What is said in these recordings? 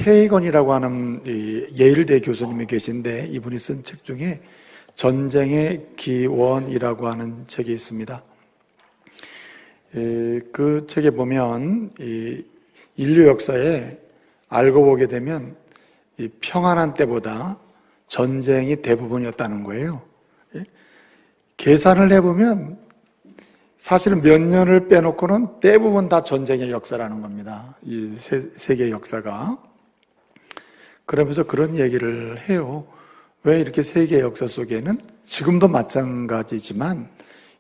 케이건이라고 하는 예일대 교수님이 계신데 이분이 쓴 책 중에 전쟁의 기원이라고 하는 책이 있습니다. 그 책에 보면 인류 역사에 알고 보게 되면 평안한 때보다 전쟁이 대부분이었다는 거예요. 계산을 해보면 사실은 몇 년을 빼놓고는 대부분 다 전쟁의 역사라는 겁니다. 이 세계 역사가. 그러면서 그런 얘기를 해요. 왜 이렇게 세계 역사 속에는 지금도 마찬가지지만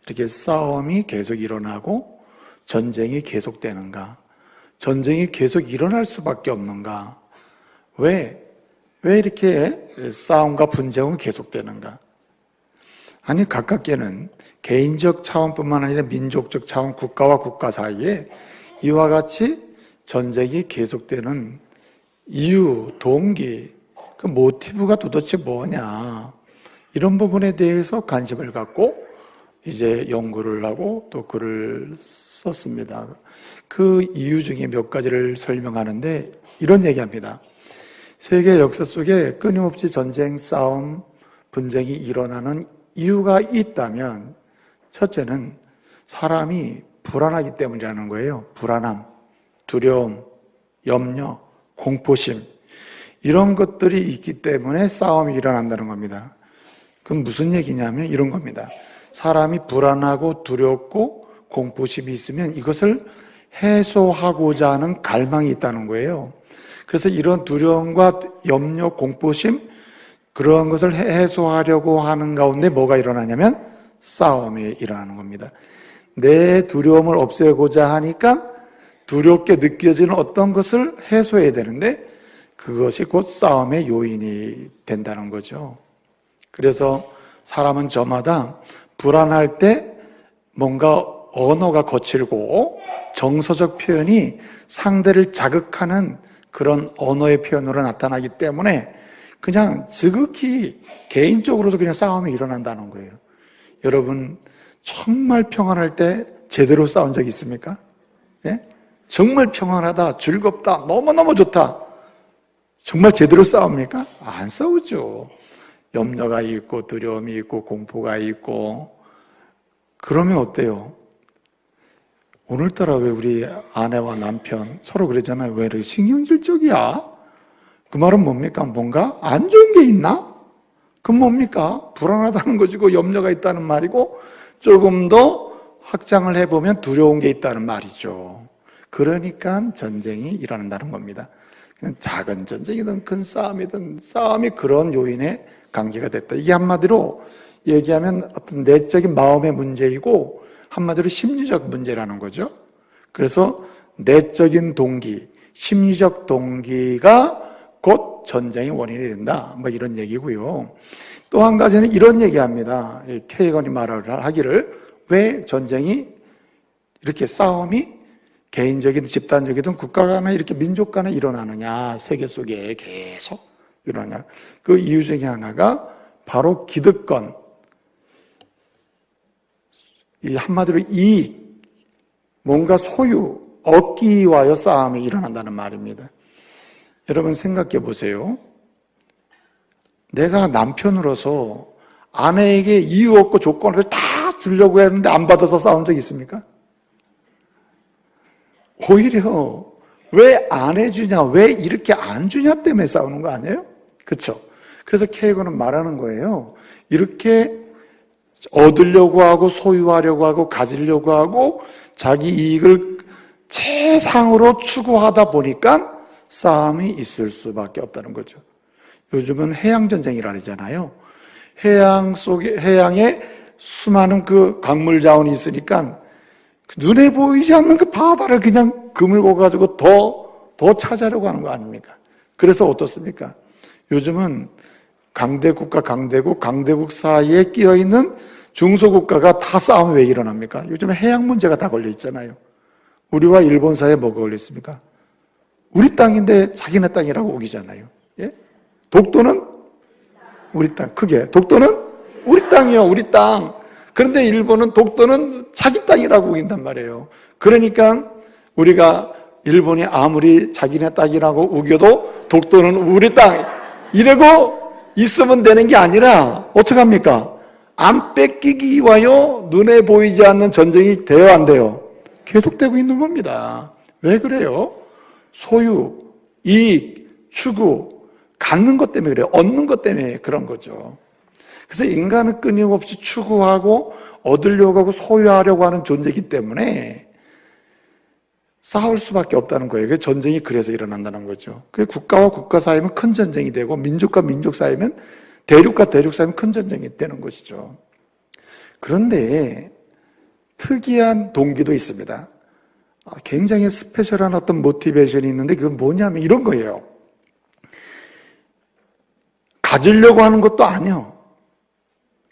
이렇게 싸움이 계속 일어나고 전쟁이 계속되는가? 전쟁이 계속 일어날 수밖에 없는가? 왜 이렇게 싸움과 분쟁은 계속되는가? 아니, 가깝게는 개인적 차원뿐만 아니라 민족적 차원, 국가와 국가 사이에 이와 같이 전쟁이 계속되는 이유, 동기, 그 모티브가 도대체 뭐냐, 이런 부분에 대해서 관심을 갖고 이제 연구를 하고 또 글을 썼습니다. 그 이유 중에 몇 가지를 설명하는데 이런 얘기합니다. 세계 역사 속에 끊임없이 전쟁, 싸움, 분쟁이 일어나는 이유가 있다면 첫째는 사람이 불안하기 때문이라는 거예요. 불안함, 두려움, 염려, 공포심, 이런 것들이 있기 때문에 싸움이 일어난다는 겁니다. 그럼 무슨 얘기냐면 이런 겁니다. 사람이 불안하고 두렵고 공포심이 있으면 이것을 해소하고자 하는 갈망이 있다는 거예요. 그래서 이런 두려움과 염려, 공포심, 그러한 것을 해소하려고 하는 가운데 뭐가 일어나냐면 싸움이 일어나는 겁니다. 내 두려움을 없애고자 하니까 두렵게 느껴지는 어떤 것을 해소해야 되는데 그것이 곧 싸움의 요인이 된다는 거죠. 그래서 사람은 저마다 불안할 때 뭔가 언어가 거칠고 정서적 표현이 상대를 자극하는 그런 언어의 표현으로 나타나기 때문에 그냥 지극히 개인적으로도 그냥 싸움이 일어난다는 거예요. 여러분, 정말 평안할 때 제대로 싸운 적 있습니까? 예? 정말 평안하다, 즐겁다, 너무너무 좋다. 정말 제대로 싸웁니까? 안 싸우죠. 염려가 있고 두려움이 있고 공포가 있고. 그러면 어때요? 오늘따라 왜 우리 아내와 남편 서로 그러잖아요. 왜 이렇게 신경질적이야? 그 말은 뭡니까? 뭔가 안 좋은 게 있나? 그건 뭡니까? 불안하다는 것이고 염려가 있다는 말이고 조금 더 확장을 해보면 두려운 게 있다는 말이죠. 그러니까 전쟁이 일어난다는 겁니다. 그냥 작은 전쟁이든 큰 싸움이든 싸움이 그런 요인에 관계가 됐다. 이게 한마디로 얘기하면 어떤 내적인 마음의 문제이고 한마디로 심리적 문제라는 거죠. 그래서 내적인 동기, 심리적 동기가 곧 전쟁의 원인이 된다. 뭐 이런 얘기고요. 또 한 가지는 이런 얘기합니다. 케이건이 말을 하기를 왜 전쟁이 이렇게 싸움이 개인적이든 집단적이든 국가 간에 이렇게 민족 간에 일어나느냐, 세계 속에 계속 일어나냐. 그 이유 중에 하나가 바로 기득권, 이 한마디로 이익, 뭔가 소유, 얻기 위하여 싸움이 일어난다는 말입니다. 여러분 생각해 보세요. 내가 남편으로서 아내에게 이유 없고 조건을 다 주려고 했는데 안 받아서 싸운 적 있습니까? 오히려 왜 안 해주냐, 왜 이렇게 안 주냐 때문에 싸우는 거 아니에요? 그렇죠? 그래서 케이건은 말하는 거예요. 이렇게 얻으려고 하고 소유하려고 하고 가지려고 하고 자기 이익을 최상으로 추구하다 보니까 싸움이 있을 수밖에 없다는 거죠. 요즘은 해양전쟁이라 그러잖아요. 해양에 수많은 그 광물 자원이 있으니까 눈에 보이지 않는 그 바다를 그냥 그물고 가지고 더 차지하려고 하는 거 아닙니까? 그래서 어떻습니까? 요즘은 강대국과 강대국 사이에 끼어있는 중소국가가 다 싸움이 왜 일어납니까? 요즘에 해양 문제가 다 걸려 있잖아요. 우리와 일본 사이에 뭐가 걸려 있습니까? 우리 땅인데 자기네 땅이라고 우기잖아요. 예? 독도는 우리 땅, 크게. 독도는 우리 땅이요, 우리 땅. 그런데 일본은 독도는 자기 땅이라고 우긴단 말이에요. 그러니까 우리가 일본이 아무리 자기네 땅이라고 우겨도 독도는 우리 땅 이러고 있으면 되는 게 아니라 어떻게 합니까? 안 뺏기기 위하여 눈에 보이지 않는 전쟁이 돼요, 안 돼요? 계속되고 있는 겁니다. 왜 그래요? 소유, 이익, 추구, 갖는 것 때문에 그래요. 얻는 것 때문에 그런 거죠. 그래서 인간은 끊임없이 추구하고 얻으려고 하고 소유하려고 하는 존재이기 때문에 싸울 수밖에 없다는 거예요. 전쟁이 그래서 일어난다는 거죠. 국가와 국가 사이면 큰 전쟁이 되고 민족과 민족 사이면 대륙과 대륙 사이면 큰 전쟁이 되는 것이죠. 그런데 특이한 동기도 있습니다. 굉장히 스페셜한 어떤 모티베이션이 있는데 그건 뭐냐면 이런 거예요. 가지려고 하는 것도 아니요.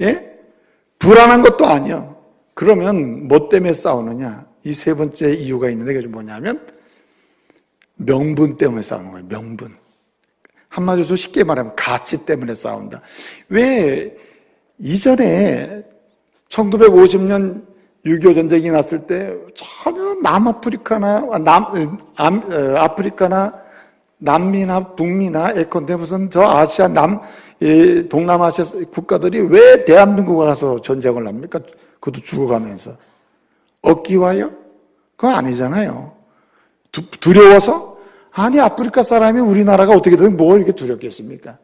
예? 불안한 것도 아니요. 그러면 뭐 때문에 싸우느냐? 이 세 번째 이유가 있는데 그게 뭐냐면 명분 때문에 싸우는 거예요. 명분. 한마디로 쉽게 말하면 가치 때문에 싸운다. 왜 이전에 1950년 6.25 전쟁이 났을 때 전혀 아프리카나 남미나 북미나 예컨대 무슨 저 아시아 동남아시아 국가들이 왜 대한민국에 가서 전쟁을 합니까? 그것도 죽어가면서. 얻기 위하여? 그건 아니잖아요. 두려워서? 아니, 아프리카 사람이 우리나라가 어떻게 되면 뭐 이렇게 두렵겠습니까?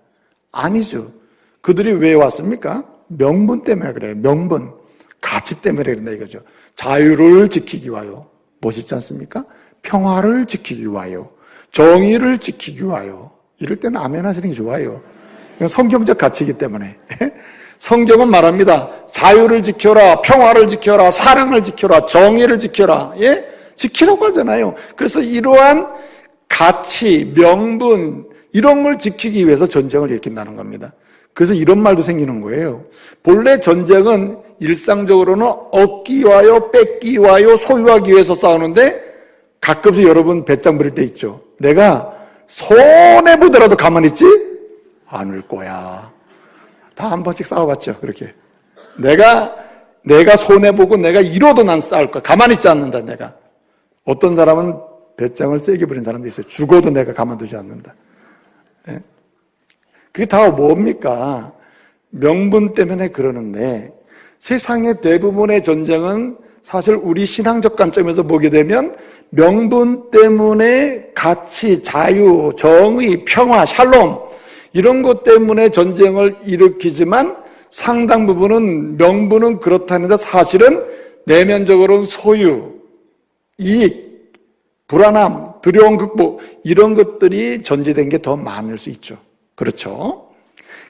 아니죠. 그들이 왜 왔습니까? 명분 때문에 그래요. 명분. 가치 때문에 그런다 이거죠. 자유를 지키기 위하여. 멋있지 않습니까? 평화를 지키기 위하여. 정의를 지키기 위하여. 이럴 때는 아멘 하시는 게 좋아요. 이건 성경적 가치이기 때문에. 성경은 말합니다. 자유를 지켜라, 평화를 지켜라, 사랑을 지켜라, 정의를 지켜라. 예? 지키라고 하잖아요. 그래서 이러한 가치, 명분 이런 걸 지키기 위해서 전쟁을 일으킨다는 겁니다. 그래서 이런 말도 생기는 거예요. 본래 전쟁은 일상적으로는 얻기 위하여, 뺏기 위하여, 소유하기 위해서 싸우는데 가끔씩 여러분 배짱 부릴 때 있죠. 내가 손해보더라도 가만히 있지 않을 거야. 다 한 번씩 싸워봤죠. 그렇게 내가 손해보고 내가 이뤄도 난 싸울 거야. 가만히 있지 않는다. 내가 어떤 사람은 배짱을 세게 부린 사람도 있어요. 죽어도 내가 가만두지 않는다. 네? 그게 다 뭡니까? 명분 때문에 그러는데 세상의 대부분의 전쟁은 사실 우리 신앙적 관점에서 보게 되면 명분 때문에 가치, 자유, 정의, 평화, 샬롬 이런 것 때문에 전쟁을 일으키지만 상당 부분은 명분은 그렇다는데 사실은 내면적으로는 소유, 이익, 불안함, 두려움 극복 이런 것들이 전제된 게 더 많을 수 있죠. 그렇죠?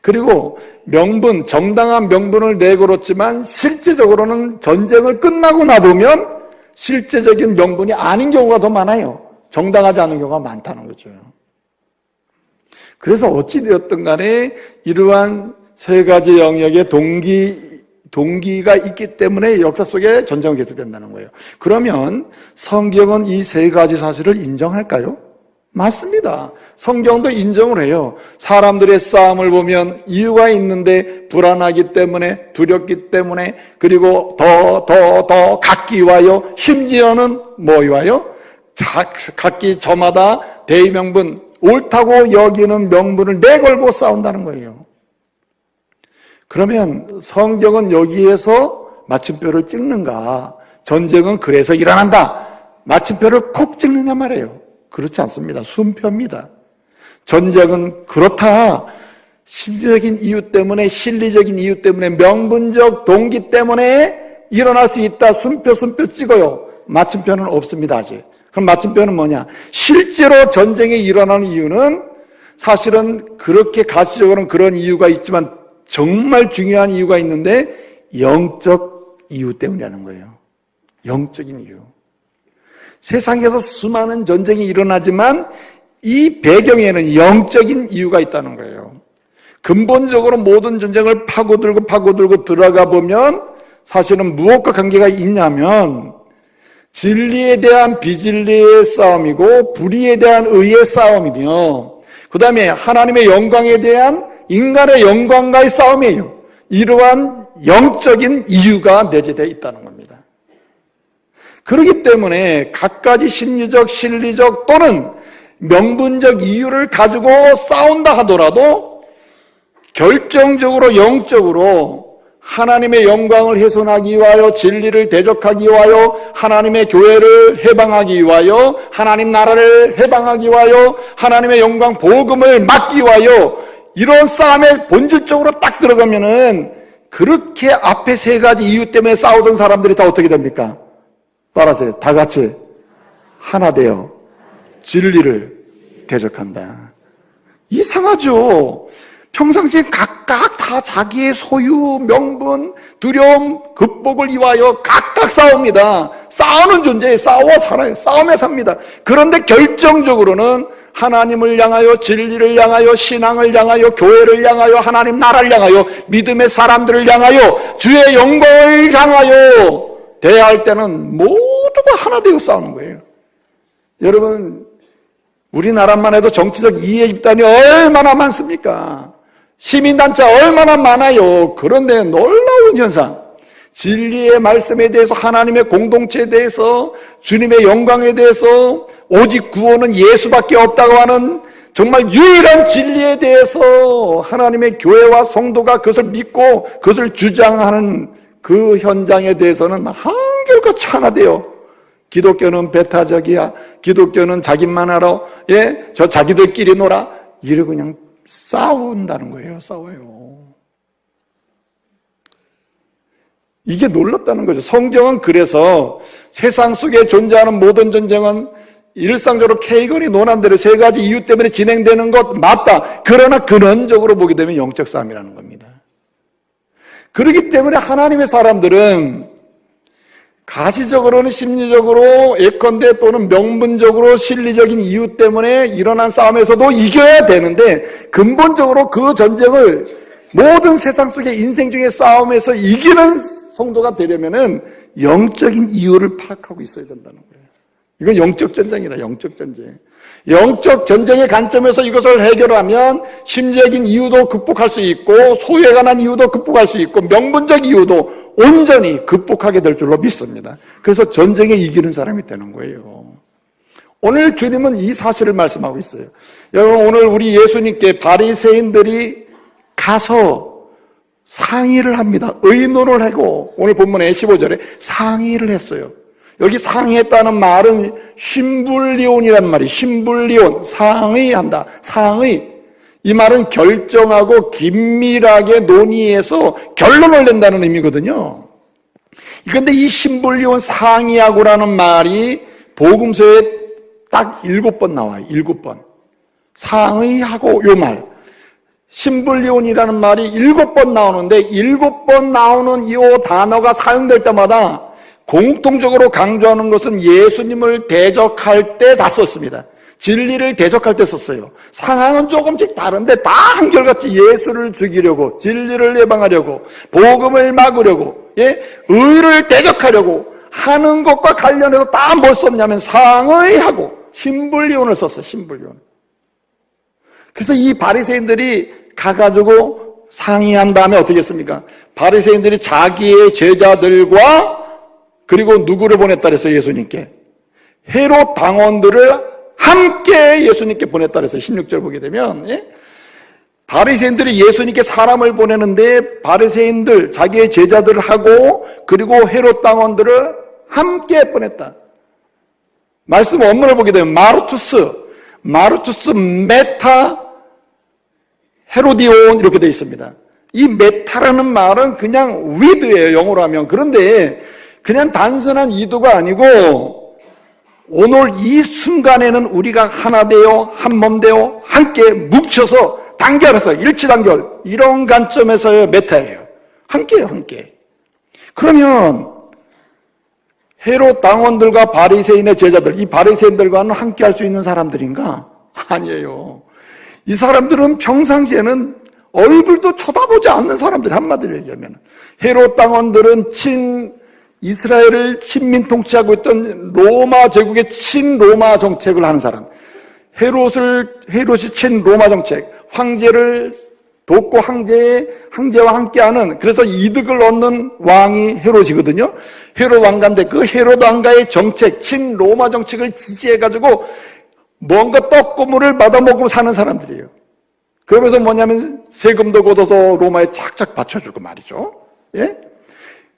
그리고 명분, 정당한 명분을 내걸었지만 실제적으로는 전쟁을 끝나고 나보면 실제적인 명분이 아닌 경우가 더 많아요. 정당하지 않은 경우가 많다는 거죠. 그래서 어찌되었든 간에 이러한 세 가지 영역의 동기가 있기 때문에 역사 속에 전쟁이 계속된다는 거예요. 그러면 성경은 이 세 가지 사실을 인정할까요? 맞습니다. 성경도 인정을 해요. 사람들의 싸움을 보면 이유가 있는데 불안하기 때문에 두렵기 때문에 그리고 더 갖기 위하여 심지어는 뭐 위하여? 각기 저마다 대의명분 옳다고 여기는 명분을 내걸고 싸운다는 거예요. 그러면 성경은 여기에서 마침표를 찍는가? 전쟁은 그래서 일어난다. 마침표를 콕 찍느냐 말이에요. 그렇지 않습니다. 순표입니다. 전쟁은 그렇다. 심리적인 이유 때문에, 실리적인 이유 때문에, 명분적 동기 때문에 일어날 수 있다. 순표 찍어요. 마침표는 없습니다, 아직. 그럼 마침표는 뭐냐? 실제로 전쟁이 일어나는 이유는 사실은 그렇게 가시적으로는 그런 이유가 있지만 정말 중요한 이유가 있는데 영적 이유 때문이라는 거예요. 영적인 이유. 세상에서 수많은 전쟁이 일어나지만 이 배경에는 영적인 이유가 있다는 거예요. 근본적으로 모든 전쟁을 파고들고 들어가 보면 사실은 무엇과 관계가 있냐면 진리에 대한 비진리의 싸움이고 불의에 대한 의의 싸움이며 그 다음에 하나님의 영광에 대한 인간의 영광과의 싸움이에요. 이러한 영적인 이유가 내재되어 있다는 겁니다. 그렇기 때문에 갖가지 심리적, 실리적 또는 명분적 이유를 가지고 싸운다 하더라도 결정적으로 영적으로 하나님의 영광을 훼손하기 위하여, 진리를 대적하기 위하여, 하나님의 교회를 해방하기 위하여, 하나님 나라를 해방하기 위하여, 하나님의 영광 복음을 막기 위하여 이런 싸움에 본질적으로 딱 들어가면은 그렇게 앞에 세 가지 이유 때문에 싸우던 사람들이 다 어떻게 됩니까? 따라하세요. 다 같이 하나 되어 진리를 대적한다. 이상하죠? 평상시에 각각 다 자기의 소유, 명분, 두려움, 극복을 위하여 각각 싸웁니다. 싸우는 존재에 싸워 살아요. 싸움에 삽니다. 그런데 결정적으로는 하나님을 향하여, 진리를 향하여, 신앙을 향하여, 교회를 향하여, 하나님 나라를 향하여, 믿음의 사람들을 향하여, 주의 영광을 향하여 대할 때는 모두가 하나 되어 싸우는 거예요. 여러분, 우리나라만 해도 정치적 이해 집단이 얼마나 많습니까? 시민단체 얼마나 많아요. 그런데 놀라운 현상, 진리의 말씀에 대해서, 하나님의 공동체에 대해서, 주님의 영광에 대해서, 오직 구원은 예수밖에 없다고 하는 정말 유일한 진리에 대해서 하나님의 교회와 성도가 그것을 믿고 그것을 주장하는 그 현장에 대해서는 한결같이 하나 되어, 기독교는 배타적이야, 기독교는 자기만 알아, 저 자기들끼리 놀아, 이러고 그냥 싸운다는 거예요. 싸워요. 이게 놀랍다는 거죠. 성경은 그래서 세상 속에 존재하는 모든 전쟁은 일상적으로 케이건이 논한 대로 세 가지 이유 때문에 진행되는 것 맞다. 그러나 근원적으로 보게 되면 영적 싸움이라는 겁니다. 그렇기 때문에 하나님의 사람들은 가시적으로는, 심리적으로, 예컨대 또는 명분적으로, 실리적인 이유 때문에 일어난 싸움에서도 이겨야 되는데, 근본적으로 그 전쟁을 모든 세상 속의 인생 중의 싸움에서 이기는 성도가 되려면은 영적인 이유를 파악하고 있어야 된다는 거예요. 이건 영적 전쟁이라, 영적 전쟁. 영적 전쟁의 관점에서 이것을 해결하면 심리적인 이유도 극복할 수 있고, 소유에 관한 이유도 극복할 수 있고, 명분적 이유도 온전히 극복하게 될 줄로 믿습니다. 그래서 전쟁에 이기는 사람이 되는 거예요. 오늘 주님은 이 사실을 말씀하고 있어요. 여러분, 오늘 우리 예수님께 바리새인들이 가서 상의를 합니다. 의논을 하고, 오늘 본문의 15절에 상의를 했어요. 여기 상의했다는 말은 심불리온이라는 말이, 심불리온, 상의한다. 상의. 이 말은 결정하고 긴밀하게 논의해서 결론을 낸다는 의미거든요. 그런데 이 심불리온, 상의하고라는 말이 복음서에 딱 7번 나와요. 7번. 상의하고, 요 말. 심불리온이라는 말이 7번 나오는데, 7번 나오는 이 단어가 사용될 때마다 공통적으로 강조하는 것은 예수님을 대적할 때 다 썼습니다. 진리를 대적할 때 썼어요. 상황은 조금씩 다른데 다 한결같이 예수를 죽이려고, 진리를 예방하려고, 복음을 막으려고, 의를 대적하려고 하는 것과 관련해서 다 뭘 썼냐면 상의하고 심불리온을 썼어요. 심불리온. 그래서 이 바리새인들이 가가지고 상의한 다음에 어떻게 했습니까? 바리새인들이 자기의 제자들과 그리고 누구를 보냈다 그랬어요? 예수님께. 헤롯 당원들을 함께 예수님께 보냈다 그랬어요. 16절 보게 되면, 바리새인들이 예수님께 사람을 보내는데 바리새인들, 자기의 제자들을 하고 그리고 헤롯 당원들을 함께 보냈다. 말씀 원문을 보게 되면 마르투스 메타 헤로디온 이렇게 되어 있습니다. 이 메타라는 말은 그냥 with예요. 영어로 하면. 그런데 그냥 단순한 이도가 아니고 오늘 이 순간에는 우리가 하나 되어 한 몸 되어 함께 뭉쳐서 단결해서 일치단결 이런 관점에서의 메타예요. 함께요. 함께. 그러면 헤롯 당원들과 바리새인의 제자들, 이 바리새인들과는 함께 할 수 있는 사람들인가? 아니에요. 이 사람들은 평상시에는 얼굴도 쳐다보지 않는 사람들, 한마디로 얘기하면. 헤롯 당원들은 이스라엘을 친민 통치하고 있던 로마 제국의 친로마 정책을 하는 사람. 헤롯이 친로마 정책, 황제를 돕고 황제와 함께하는, 그래서 이득을 얻는 왕이 헤롯이거든요. 헤롯 왕가인데 그 헤롯 왕가의 정책, 친로마 정책을 지지해가지고 뭔가 떡고물을 받아먹고 사는 사람들이에요. 그러면서 뭐냐면 세금도 걷어서 로마에 착착 바쳐주고 말이죠. 예?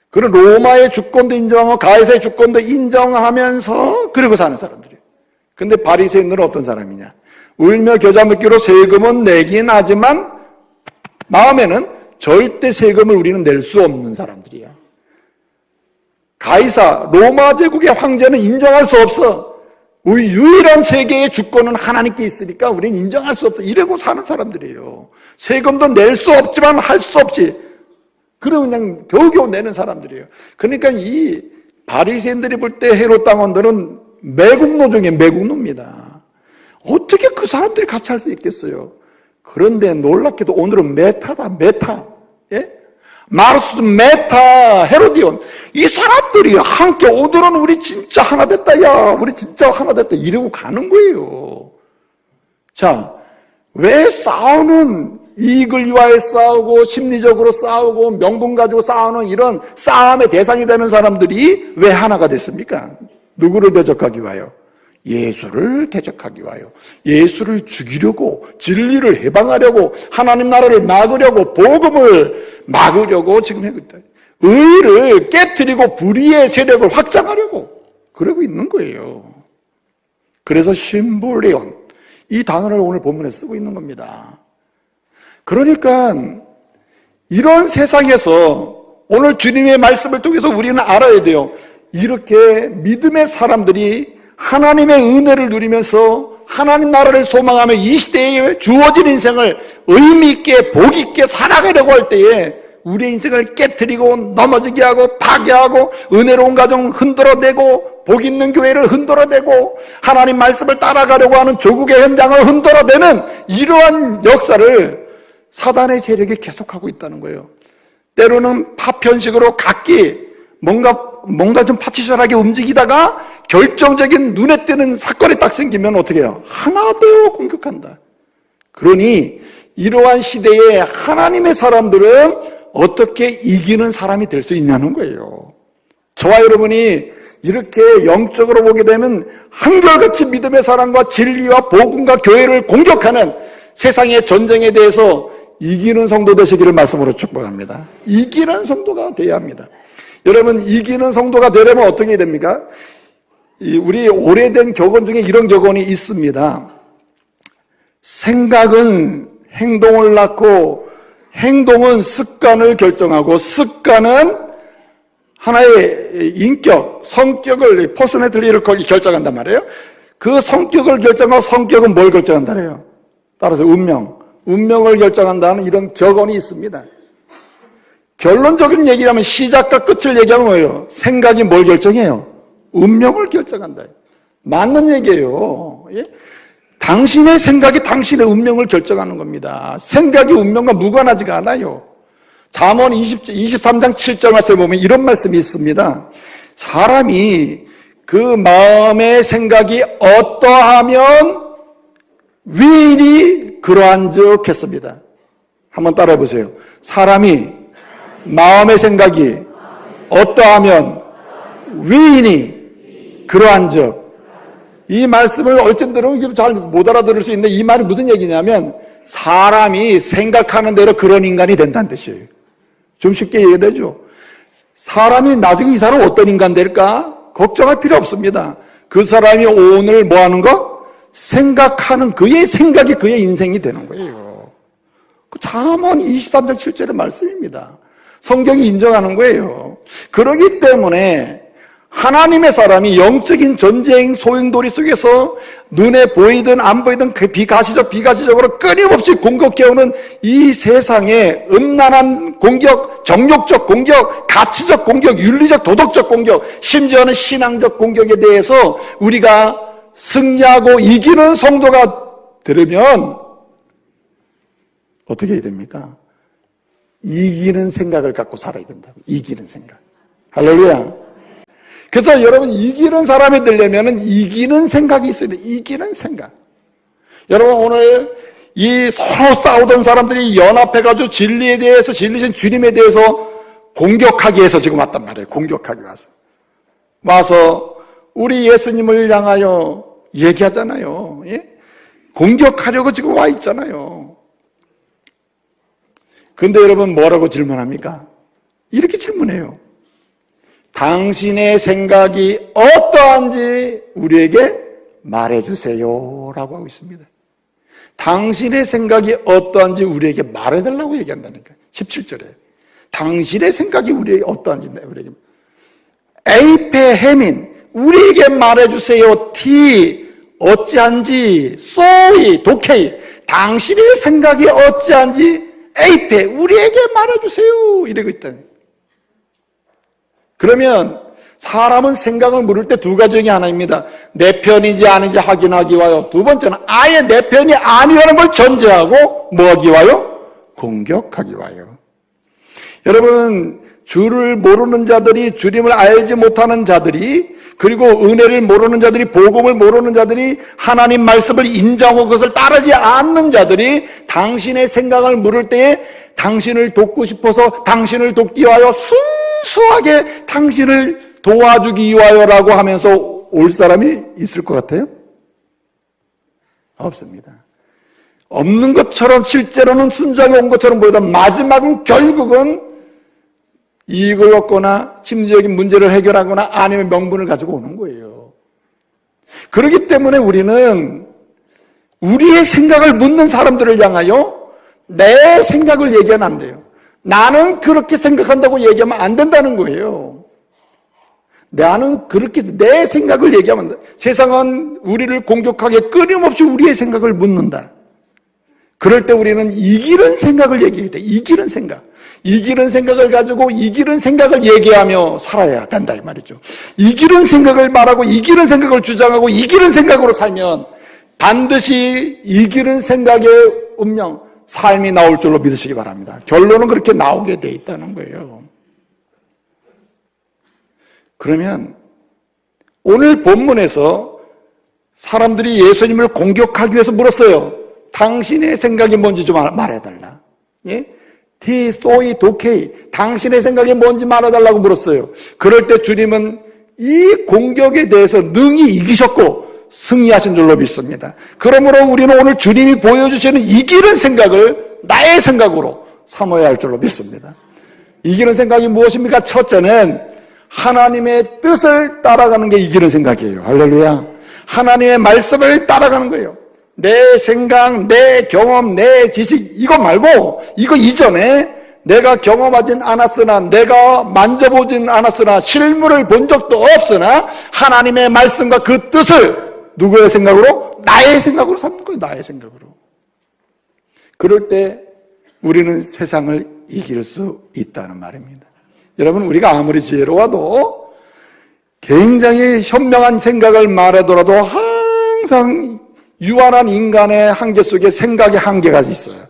그런 로마의 주권도 인정하고 가이사의 주권도 인정하면서 그러고 사는 사람들이에요. 근데 바리새인들은 어떤 사람이냐? 울며 겨자 먹기로 세금은 내긴 하지만 마음에는 절대 세금을 우리는 낼 수 없는 사람들이야. 가이사, 로마 제국의 황제는 인정할 수 없어. 우리 유일한 세계의 주권은 하나님께 있으니까 우리는 인정할 수 없어. 이러고 사는 사람들이에요. 세금도 낼 수 없지만 할 수 없지. 그럼 그냥 겨우겨우 내는 사람들이에요. 그러니까 이 바리새인들이 볼 때 헤롯 당원들은 매국노 중에 매국노입니다. 어떻게 그 사람들이 같이 할 수 있겠어요? 그런데 놀랍게도 오늘은 메타다, 메타. 예? 마르스, 메타, 헤로디온. 이 사람들이 함께 오늘은 우리 진짜 하나 됐다, 야, 우리 진짜 하나 됐다, 이러고 가는 거예요. 자, 왜 싸우는, 이익을 위하여 싸우고, 심리적으로 싸우고, 명분 가지고 싸우는 이런 싸움의 대상이 되는 사람들이 왜 하나가 됐습니까? 누구를 대적하기 위하여? 예수를 대적하기 위하여, 예수를 죽이려고, 진리를 해방하려고, 하나님 나라를 막으려고, 복음을 막으려고 지금 하고 있다. 의를 깨트리고 불의의 세력을 확장하려고 그러고 있는 거예요. 그래서 심볼레온, 이 단어를 오늘 본문에 쓰고 있는 겁니다. 그러니까 이런 세상에서 오늘 주님의 말씀을 통해서 우리는 알아야 돼요. 이렇게 믿음의 사람들이 하나님의 은혜를 누리면서 하나님 나라를 소망하며 이 시대에 주어진 인생을 의미 있게 복 있게 살아가려고 할 때에 우리의 인생을 깨트리고 넘어지게 하고 파괴하고 은혜로운 가정 흔들어내고 복 있는 교회를 흔들어내고 하나님 말씀을 따라가려고 하는 조국의 현장을 흔들어내는 이러한 역사를 사단의 세력이 계속하고 있다는 거예요. 때로는 파편식으로 각기 뭔가 좀 파티션하게 움직이다가 결정적인 눈에 띄는 사건이 딱 생기면 어떻게 해요? 하나 더 공격한다. 그러니 이러한 시대에 하나님의 사람들은 어떻게 이기는 사람이 될 수 있냐는 거예요. 저와 여러분이 이렇게 영적으로 보게 되면 한결같이 믿음의 사람과 진리와 복음과 교회를 공격하는 세상의 전쟁에 대해서 이기는 성도 되시기를 말씀으로 축복합니다. 이기는 성도가 되어야 합니다. 여러분, 이기는 성도가 되려면 어떻게 됩니까? 우리 오래된 격언 중에 이런 격언이 있습니다. 생각은 행동을 낳고 행동은 습관을 결정하고 습관은 하나의 인격, 성격을, 퍼스널리티를 결정한단 말이에요. 그 성격을 결정하고 성격은 뭘 결정한다 그래요? 따라서 운명을 결정한다는 이런 격언이 있습니다. 결론적인 얘기하면 시작과 끝을 얘기하면 뭐예요? 생각이 뭘 결정해요? 운명을 결정한다. 맞는 얘기예요. 예? 당신의 생각이 당신의 운명을 결정하는 겁니다. 생각이 운명과 무관하지가 않아요. 잠언 23장 7절 말씀에 보면 이런 말씀이 있습니다. 사람이 그 마음의 생각이 어떠하면 위인이 그러한즉 했습니다. 한번 따라해 보세요. 사람이 마음의 생각이 어떠하면 위인이 그러한즉. 이 말씀을 어쨌든 들으면 잘 못 알아들을 수 있는데 이 말이 무슨 얘기냐면 사람이 생각하는 대로 그런 인간이 된다는 뜻이에요. 좀 쉽게 이해되죠? 사람이 나중에 이 사람 어떤 인간 될까? 걱정할 필요 없습니다. 그 사람이 오늘 뭐 하는 거? 생각하는 그의 생각이 그의 인생이 되는 거예요. 그 잠언 23장 7절의 말씀입니다. 성경이 인정하는 거예요. 그렇기 때문에 하나님의 사람이 영적인 전쟁 소용돌이 속에서 눈에 보이든 안 보이든 그 비가시적으로 끊임없이 공격해오는 이 세상의 음란한 공격, 정욕적 공격, 가치적 공격, 윤리적 도덕적 공격, 심지어는 신앙적 공격에 대해서 우리가 승리하고 이기는 성도가 되려면 어떻게 해야 됩니까? 이기는 생각을 갖고 살아야 된다고. 이기는 생각. 할렐루야. 그래서 여러분 이기는 사람이 되려면 이기는 생각이 있어야 돼요. 이기는 생각. 여러분 오늘 이 서로 싸우던 사람들이 연합해가지고 진리에 대해서, 진리신 주님에 대해서 공격하기 위해서 지금 왔단 말이에요. 공격하기 위해서. 와서 우리 예수님을 향하여 얘기하잖아요. 예? 공격하려고 지금 와 있잖아요. 근데 여러분 뭐라고 질문합니까? 이렇게 질문해요. 당신의 생각이 어떠한지 우리에게 말해주세요 라고 하고 있습니다. 당신의 생각이 어떠한지 우리에게 말해달라고 얘기한다니까. 17절에 당신의 생각이 우리에게 어떠한지 우리에게 에이페 헤민 우리에게 말해주세요. 티 어찌한지 소이 도케이 당신의 생각이 어찌한지 에이페 우리에게 말해주세요 이러고 있다. 그러면 사람은 생각을 물을 때 두 가지 중에 하나입니다. 내 편인지 아닌지 확인하기 위하여, 두 번째는 아예 내 편이 아니라는 걸 전제하고 뭐 하기 위하여? 공격하기 위하여. 여러분, 주를 모르는 자들이, 주님을 알지 못하는 자들이, 그리고 은혜를 모르는 자들이, 복음을 모르는 자들이, 하나님 말씀을 인정하고 그것을 따르지 않는 자들이 당신의 생각을 물을 때에 당신을 돕고 싶어서 당신을 돕기 위하여 순수하게 당신을 도와주기 위하여라고 하면서 올 사람이 있을 것 같아요? 없습니다. 없는 것처럼 실제로는 순수하게 온 것처럼 보이다 마지막은 결국은 이익을 얻거나 심리적인 문제를 해결하거나 아니면 명분을 가지고 오는 거예요. 그렇기 때문에 우리는 우리의 생각을 묻는 사람들을 향하여 내 생각을 얘기하면 안 돼요. 나는 그렇게 생각한다고 얘기하면 안 된다는 거예요. 나는 그렇게 내 생각을 얘기하면 안 돼. 세상은 우리를 공격하게 끊임없이 우리의 생각을 묻는다. 그럴 때 우리는 이기는 생각을 얘기해야 돼. 이기는 생각. 이기는 생각을 가지고 이기는 생각을 얘기하며 살아야 된다 이 말이죠. 이기는 생각을 말하고 이기는 생각을 주장하고 이기는 생각으로 살면 반드시 이기는 생각의 운명, 삶이 나올 줄로 믿으시기 바랍니다. 결론은 그렇게 나오게 돼 있다는 거예요. 그러면 오늘 본문에서 사람들이 예수님을 공격하기 위해서 물었어요. 당신의 생각이 뭔지 좀 말해달라. 예? 티, 소이, 도케이. 당신의 생각이 뭔지 말해달라고 물었어요. 그럴 때 주님은 이 공격에 대해서 능히 이기셨고 승리하신 줄로 믿습니다. 그러므로 우리는 오늘 주님이 보여주시는 이기는 생각을 나의 생각으로 삼아야 할 줄로 믿습니다. 이기는 생각이 무엇입니까? 첫째는 하나님의 뜻을 따라가는 게 이기는 생각이에요. 할렐루야. 하나님의 말씀을 따라가는 거예요. 내 생각, 내 경험, 내 지식 이거 말고 이거 이전에 내가 경험하진 않았으나 내가 만져보진 않았으나 실물을 본 적도 없으나 하나님의 말씀과 그 뜻을 누구의 생각으로? 나의 생각으로 삼는 거예요. 나의 생각으로. 그럴 때 우리는 세상을 이길 수 있다는 말입니다. 여러분, 우리가 아무리 지혜로워도 굉장히 현명한 생각을 말하더라도 항상 유한한 인간의 한계 속에 생각의 한계가 있어요.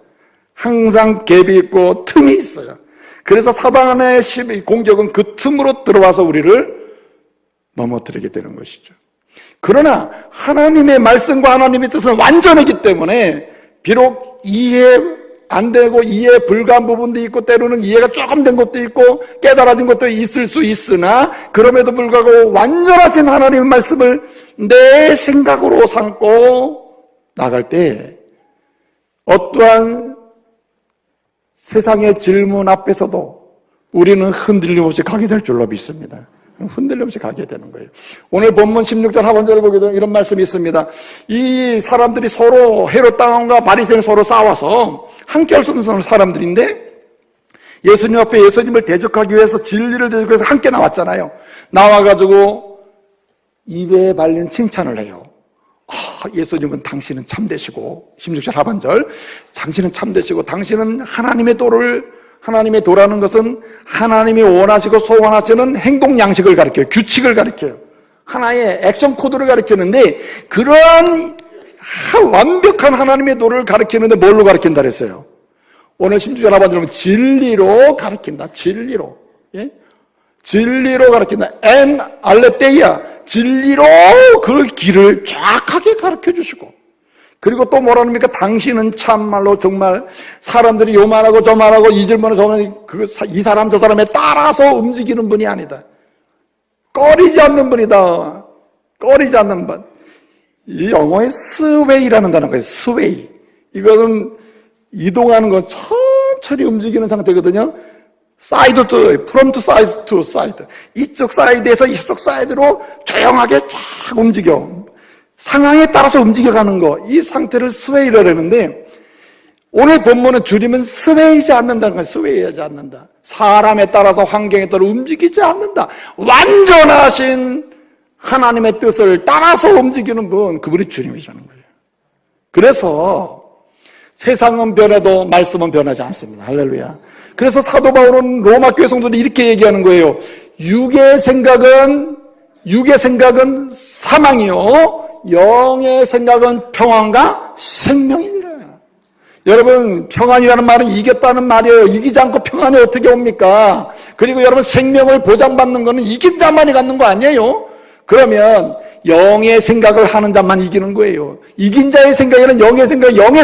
항상 갭이 있고 틈이 있어요. 그래서 사단의 공격은 그 틈으로 들어와서 우리를 넘어뜨리게 되는 것이죠. 그러나 하나님의 말씀과 하나님의 뜻은 완전하기 때문에 비록 이해 안 되고 이해 불가한 부분도 있고 때로는 이해가 조금 된 것도 있고 깨달아진 것도 있을 수 있으나 그럼에도 불구하고 완전하신 하나님의 말씀을 내 생각으로 삼고 나갈 때 어떠한 세상의 질문 앞에서도 우리는 흔들림 없이 가게 될 줄로 믿습니다. 흔들림 없이 가게 되는 거예요. 오늘 본문 16절 하반절을 보게 되면 이런 말씀이 있습니다. 이 사람들이 서로 헤롯 왕과 바리새인 서로 싸워서 함께 할 수 없는 사람들인데 예수님 앞에 예수님을 대적하기 위해서 진리를 대적하기 위해서 함께 나왔잖아요. 나와가지고 입에 발린 칭찬을 해요. 예수님은 당신은 참되시고 16절 하반절 당신은 참되시고 당신은 하나님의 도라는 것은 하나님이 원하시고 소원하시는 행동 양식을 가리켜요. 규칙을 가리켜요. 하나의 액션 코드를 가리키는데 그런 완벽한 하나님의 도를 가리키는데 뭘로 가리킨다 그랬어요? 오늘 16절 하반절은 진리로 가리킨다. 진리로. 예? 진리로 가리킨다. 엔 알레테이아. 진리로 그 길을 정확하게 가르쳐 주시고 그리고 또 뭐라 합니까? 당신은 참말로 정말 사람들이 요 말하고 저 말하고 이 질문을 저 말하고 이 사람 저 사람에 따라서 움직이는 분이 아니다. 꺼리지 않는 분이다. 꺼리지 않는 분. 이 영어의 스웨이라는 단어가 있어요. 스웨이. 이거는 이동하는 건 천천히 움직이는 상태거든요. 사이드 투, from to side to side. 이쪽 사이드에서 이쪽 사이드로 조용하게 쫙 움직여. 상황에 따라서 움직여가는 거. 이 상태를 스웨이라고 하는데, 오늘 본문은 주님은 스웨이지 않는다는 거예요. 스웨이하지 않는다. 사람에 따라서 환경에 따라 움직이지 않는다. 완전하신 하나님의 뜻을 따라서 움직이는 분, 그분이 주님이시라는 거예요. 그래서 세상은 변해도 말씀은 변하지 않습니다. 할렐루야. 그래서 사도 바울은 로마 교회 성도들이 이렇게 얘기하는 거예요. 육의 생각은 사망이요, 영의 생각은 평안과 생명이니라. 여러분, 평안이라는 말은 이겼다는 말이에요. 이기지 않고 평안이 어떻게 옵니까? 그리고 여러분, 생명을 보장받는 거는 이긴 자만이 갖는 거 아니에요? 그러면 영의 생각을 하는 자만 이기는 거예요. 이긴 자의 생각에는 영의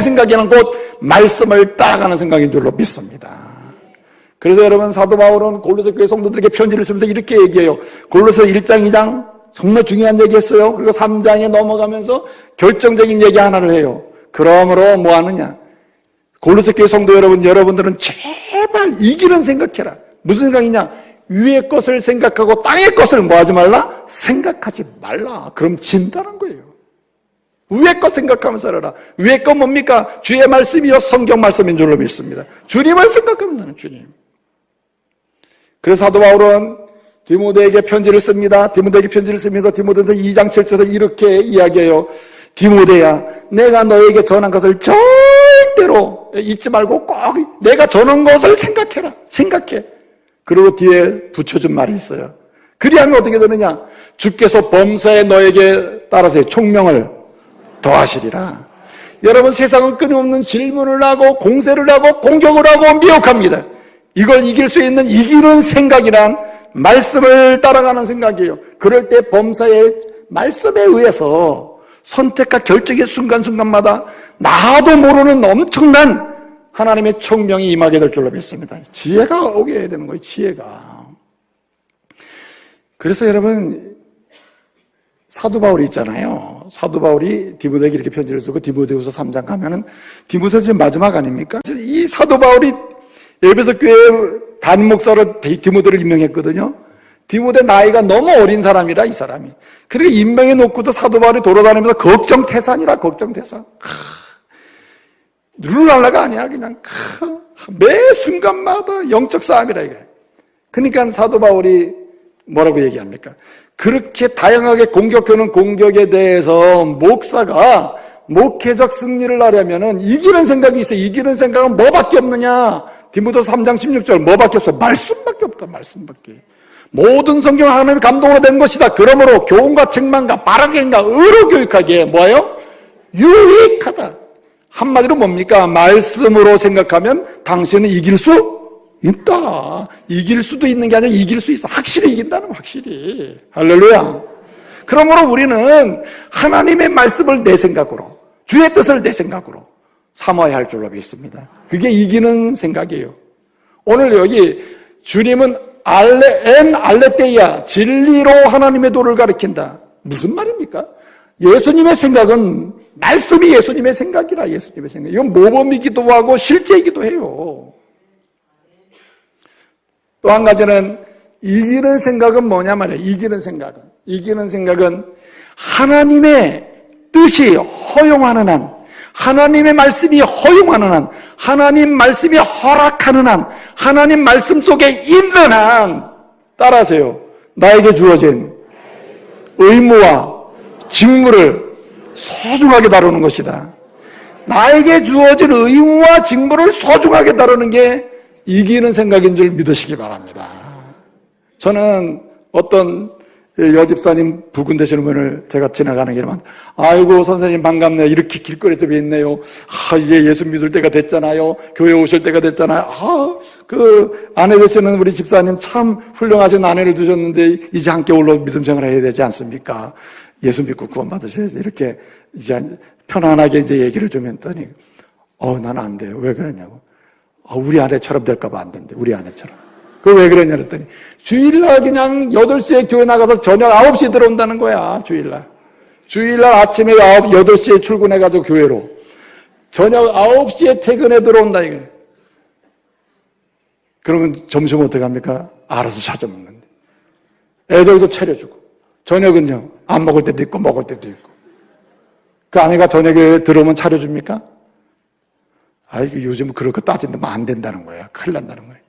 생각에는 곧 말씀을 따라가는 생각인 줄로 믿습니다. 그래서 여러분, 사도 바울은 골로새 교회 성도들에게 편지를 쓰면서 이렇게 얘기해요. 골로새 1장, 2장 정말 중요한 얘기했어요. 그리고 3장에 넘어가면서 결정적인 얘기 하나를 해요. 그러므로 뭐 하느냐? 골로새 교회 성도 여러분들은 제발 이기는 생각해라. 무슨 생각이냐? 위의 것을 생각하고 땅의 것을 뭐 하지 말라? 생각하지 말라. 그럼 진다는 거예요. 위의 것 생각하면서 살아라. 위의 것 뭡니까? 주의 말씀이요, 성경 말씀인 줄로 믿습니다. 주님을 생각하면 나는 주님. 그래서 사도 바울은 디모데에게 편지를 씁니다. 디모데에게 편지를 쓰면서 디모데서 2장 7절에 이렇게 이야기해요. 디모데야, 내가 너에게 전한 것을 절대로 잊지 말고 꼭 내가 전한 것을 생각해라. 생각해. 그리고 뒤에 붙여준 말이 있어요. 그리하면 어떻게 되느냐? 주께서 범사에 너에게 따라서 총명을 더하시리라. 여러분, 세상은 끊임없는 질문을 하고 공세를 하고 공격을 하고 미혹합니다. 이걸 이길 수 있는 이기는 생각이란 말씀을 따라가는 생각이에요. 그럴 때 범사의 말씀에 의해서 선택과 결정의 순간순간마다 나도 모르는 엄청난 하나님의 총명이 임하게 될 줄로 믿습니다. 지혜가 오게 해야 되는 거예요. 지혜가. 그래서 여러분, 사도 바울이 있잖아요. 사도 바울이 디모데에게 이렇게 편지를 쓰고 디모데후서 3장 가면은 디모데후서 지금 마지막 아닙니까? 이 사도 바울이 에베소 교회 담임 목사로 디모데를 임명했거든요. 디모데 나이가 너무 어린 사람이라, 이 사람이. 그렇게 임명해 놓고도 사도 바울이 돌아다니면서 걱정태산이라, 걱정태산. 룰랄라가 아니야. 그냥 매 순간마다 영적 싸움이라 이게. 그러니까 사도 바울이 뭐라고 얘기합니까? 그렇게 다양하게 공격하는 공격에 대해서 목사가 목회적 승리를 하려면은 이기는 생각이 있어. 이기는 생각은 뭐밖에 없느냐? 디모데후서 3장 16절 뭐밖에 없어? 말씀밖에 없다. 말씀밖에. 모든 성경 하나님의 감동으로 된 것이다. 그러므로 교훈과 책망과 바르게인가 의로 교육하기에 뭐예요? 유익하다. 한마디로 뭡니까? 말씀으로 생각하면 당신은 이길 수 있다. 이길 수도 있는 게 아니라 이길 수 있어. 확실히 이긴다는 거, 확실히. 할렐루야. 그러므로 우리는 하나님의 말씀을 내 생각으로, 주의 뜻을 내 생각으로 삼아야 할 줄로 믿습니다. 그게 이기는 생각이에요. 오늘 여기 주님은 알레테이아, 진리로 하나님의 도를 가리킨다. 무슨 말입니까? 예수님의 생각은 말씀이 예수님의 생각이라. 예수님의 생각. 이건 모범이기도 하고 실제이기도 해요. 또 한 가지는 이기는 생각은 뭐냐 말이에요. 이기는 생각은 하나님의 뜻이 허용하는 한, 하나님의 말씀이 허용하는 한, 하나님 말씀이 허락하는 한, 하나님 말씀 속에 있는 한, 따라하세요. 나에게 주어진 의무와 직무를 소중하게 다루는 것이다. 나에게 주어진 의무와 직무를 소중하게 다루는 게 이기는 생각인 줄 믿으시기 바랍니다. 저는 어떤 여집사님 부근 되시는 분을 제가 지나가는 길에만, 아이고 선생님 반갑네요. 이렇게 길거리에 있네요. 이제 예수 믿을 때가 됐잖아요. 교회 오실 때가 됐잖아요. 그 아내 되시는 우리 집사님 참 훌륭하신 아내를 두셨는데 이제 함께 올라 믿음 생활을 해야 되지 않습니까? 예수 믿고 구원 받으셔야지. 이렇게 이제 편안하게 이제 얘기를 좀 했더니, 나는 안 돼요. 왜 그러냐고. 우리 아내처럼 될까봐 안 된대. 우리 아내처럼. 그 왜 그러냐 그랬더니, 주일날 그냥 8시에 교회 나가서 저녁 9시에 들어온다는 거야, 주일날. 주일날 아침에 8시에 출근해가지고 교회로. 저녁 9시에 퇴근해 들어온다, 이거. 그러면 점심 어떻게 합니까? 알아서 찾아 먹는데. 애들도 차려주고. 저녁은요, 안 먹을 때도 있고, 먹을 때도 있고. 그 아내가 저녁에 들어오면 차려줍니까? 이거 요즘 그럴 거 따진다면 안 된다는 거야. 큰일 난다는 거예요.